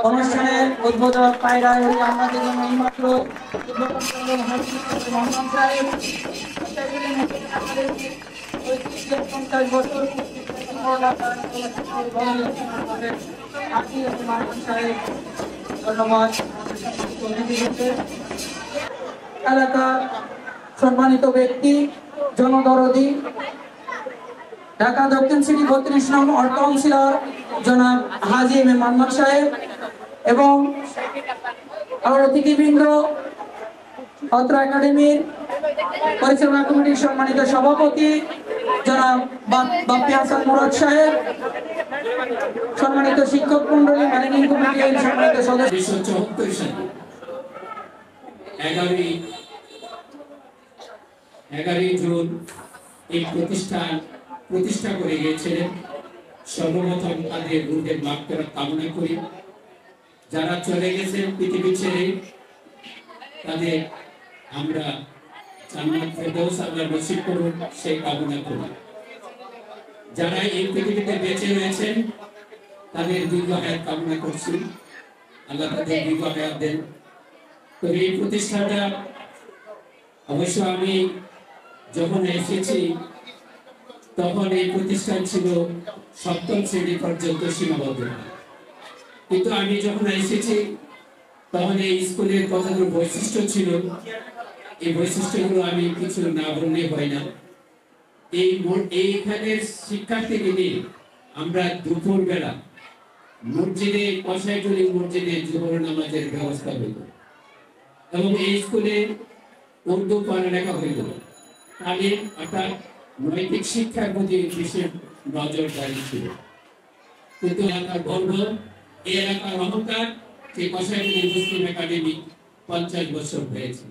অনুষ্ঠানের উদ্বোধক পায়রা আমাদের জন্য এইমাত্র উদ্বোধন করলেন মোহাম্মদ সাহেব। 50 বছর ধন্যবাদ। এলাকার সম্মানিত ব্যক্তি, জনদরদি, ঢাকা দক্ষিণ সিটি 32 নং ওয়ার্ড কাউন্সিলর জনাব হাজী এম এ মোহাম্মদ সাহেব এবং অতিথিবৃন্দ, অত্র একাডেমির পরিচালনা কমিটির সম্মানিত সভাপতি জনাব বাপ্পি হাসান মুরাদ সাহেব, সম্মানিত শিক্ষক মন্ডলী, ম্যানেজিং কমিটির সম্মানিত সদস্য। 1974 সালে 11 জুন এই প্রতিষ্ঠা করে গিয়েছিলেন। সর্বপ্রথম তাদের রুহের মাগফিরাত কামনা করি। যারা চলে গেছেন পৃথিবী ছেড়ে, তাদের আমরা জান্নাত ফেরদৌস আল্লাহ নসিব করুন সেই কামনা করি। যারা এই পৃথিবীতে বেঁচে রয়েছেন তাদের দীর্ঘ হায়াত কামনা করছি, আল্লাহ তাদের দীর্ঘ হায়াত দেন। তো এই প্রতিষ্ঠাটা অবশ্য আমি যখন এসেছি তখন এই প্রতিষ্ঠান ছিল 7ম শ্রেণী পর্যন্ত সীমাবদ্ধ, কিন্তু আমি যখন এসেছি তখন এই স্কুলের কতগুলো বৈশিষ্ট্য ছিল, এই বৈশিষ্ট্যগুলো আমি কিছু না বললে হয় না। এইখানের শিক্ষার্থীকে নিয়ে আমরা দুপুর বেলা মসজিদে কষাইটুলি মসজিদে জোহর নামাজের ব্যবস্থা হইল এবং এই স্কুলে উর্দু পড়ালেখা হইল। তালিম অর্থাৎ নৈতিক শিক্ষার প্রতি বিশেষ নজরদারি ছিল। কিন্তু এলাকার গর্ব, এই এলাকার অহংকার যে কষাইটুলি মুসলিম একাডেমি 50 বছর হয়েছে।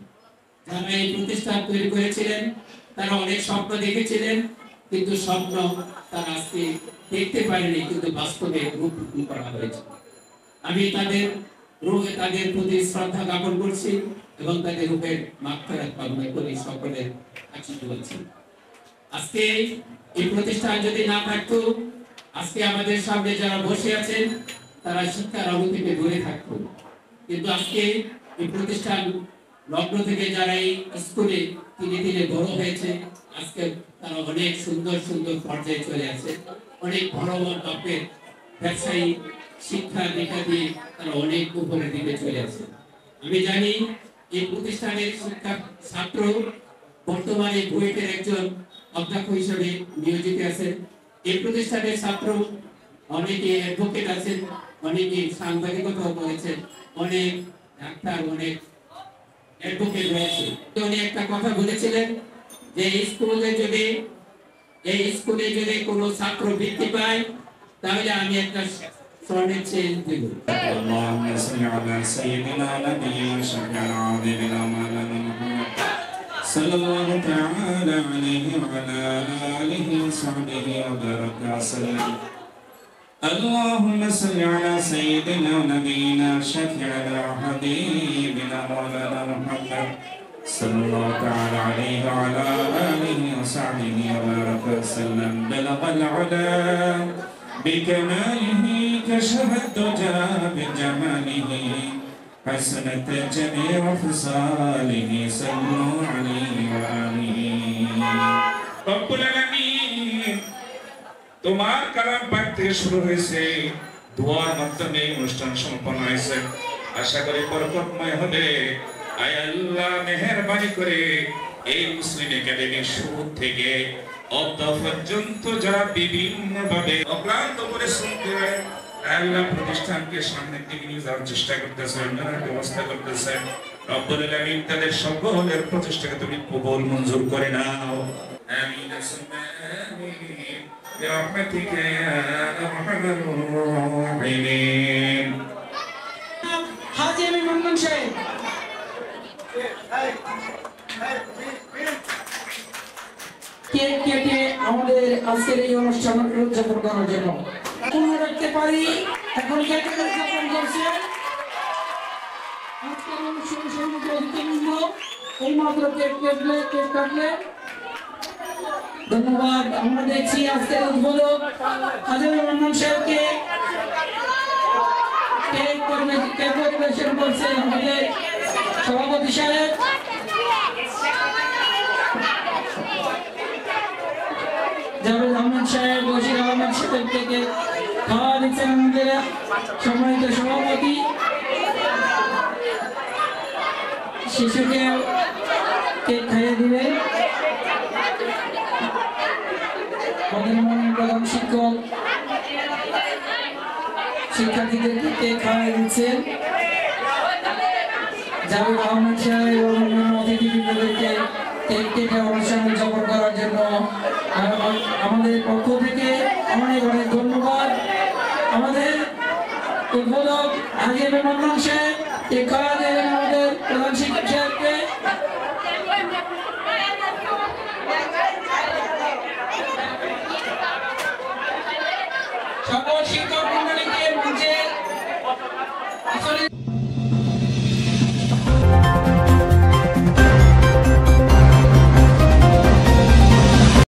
যারা এই প্রতিষ্ঠান তৈরি করেছিলেন তারা অনেক স্বপ্ন দেখেছিলেন, কিন্তু স্বপ্ন তারা আজকে দেখতে পারেনি, কিন্তু বাস্তবে রূপ করা হয়েছে। আমি তাদের প্রতি শ্রদ্ধা জ্ঞাপন করছি এবং তাদের রূপের মাগফিরাত কামনা করি, সকলের কাছে বলছি। আজকে এই প্রতিষ্ঠান যদি না থাকতো, আজকে আমাদের সামনে যারা বসে আছেন তারা শিক্ষার আলো থেকে দূরে থাকতো। কিন্তু আজকে এই প্রতিষ্ঠান লগ্ন থেকে যারা এই স্কুলে ধীরে ধীরে বড় হয়েছে, আজকে তারা অনেক সুন্দর সুন্দর পর্যায়ে চলে আসে, অনেক বড় বড় টপের ব্যবসায়ী শিক্ষা দীক্ষা দিয়ে তারা অনেক উপরের দিকে চলে আসে। আমি জানি এই প্রতিষ্ঠানের শিক্ষা ছাত্র বর্তমানে বুয়েটের একজন অধ্যক্ষ হিসেবে নিয়োজিত আছেন। এই প্রতিষ্ঠানের ছাত্র অনেকে অ্যাডভোকেট আছেন, অনেকে সাংবাদিকতাও করেছেন, অনেক ডাক্তার, অনেক অ্যাডভোকেট রয়েছে। উনি একটা কথা বলেছিলেন যে এই স্কুলে যদি কোনো ছাত্র বৃত্তি পায় তাহলে আমি একটা স্বর্ণের চেন দেব। اللهم صل على سيدنا نبينا شفيعنا عظيمنا مولانا محمد صلى الله تعالى عليه وعلى آله وصحبه وبارك وسلم. اللهم صل على سيدنا ونبينا شفيعنا وحبيبنا مولانا محمد صلى الله تعالى عليه وعلى آله وصحبه وبارك وسلم. بلغ العلا بكماله، كشف الدجى بجماله، حسنت جميع خصاله، صلوا عليه وآله. رب العالمين তোমার কালাম পাঠ থেকে শুরু হয়েছে, দোয়ার মাধ্যমে অনুষ্ঠান সম্পন্ন হয়েছে। আশা করি বরকতময় হবে। আয় আল্লাহ মেহেরবানি করে এই মুসলিম একাডেমির শুরু থেকে অন্ত পর্যন্ত যারা বিভিন্ন ভাবে অক্লান্ত পরিশ্রম করে আল্লাহ প্রতিষ্ঠানকে সামনের দিকে নিয়ে যাওয়ার চেষ্টা করতেছেন, ব্যবস্থা করতেছেন, রব্বুল আলামিন তাদের সকলের প্রচেষ্টাকে তুমি কবুল মঞ্জুর করে নাও। আমিন আমিন برحمتك يا أرحم الراحمين. হাজী এম এ মোহাম্মদ সাহেব কেক কেটে আমাদের আজকের এই অনুষ্ঠান উদযাপন করার জন্য মনে রাখতে পারি এখন কেক উদযাপন করছে আজকের অনুষ্ঠানের সমগ্র অতিথিবৃন্দ এই মাত্র কেক কাটলে। ধন্যবাদ। আমরা দেখছি আজকের উদ্বোধক হাজী এম এ মোহাম্মদ সাহেবকে কেক পরিবেশন করছেন আমাদের সভাপতি সাহেব। জাভেদ আহমেদ সাহেব, বশির আহমেদ সাহেব থেকে খাওয়া দিচ্ছেন আমাদের সম্মানিত সভাপতি। শিশুকে কেক খাইয়ে দিলেন আমাদের মাননীয় প্রধান শিক্ষক, শিক্ষার্থীদেরকে কেক খাওয়াই দিচ্ছেন। জাভেদ আহমেদ সাহেব এবং অন্যান্য অতিথিবৃন্দদেরকে কেক কেটে অনুষ্ঠান উদযাপন করার জন্য আমাদের পক্ষ থেকে অনেক অনেক ধন্যবাদ। আমাদের উদ্বোধক হাজি মান্নান সাহেব কেক খাওয়া দেবেন আমাদের প্রধান শিক্ষক সাহেবকে।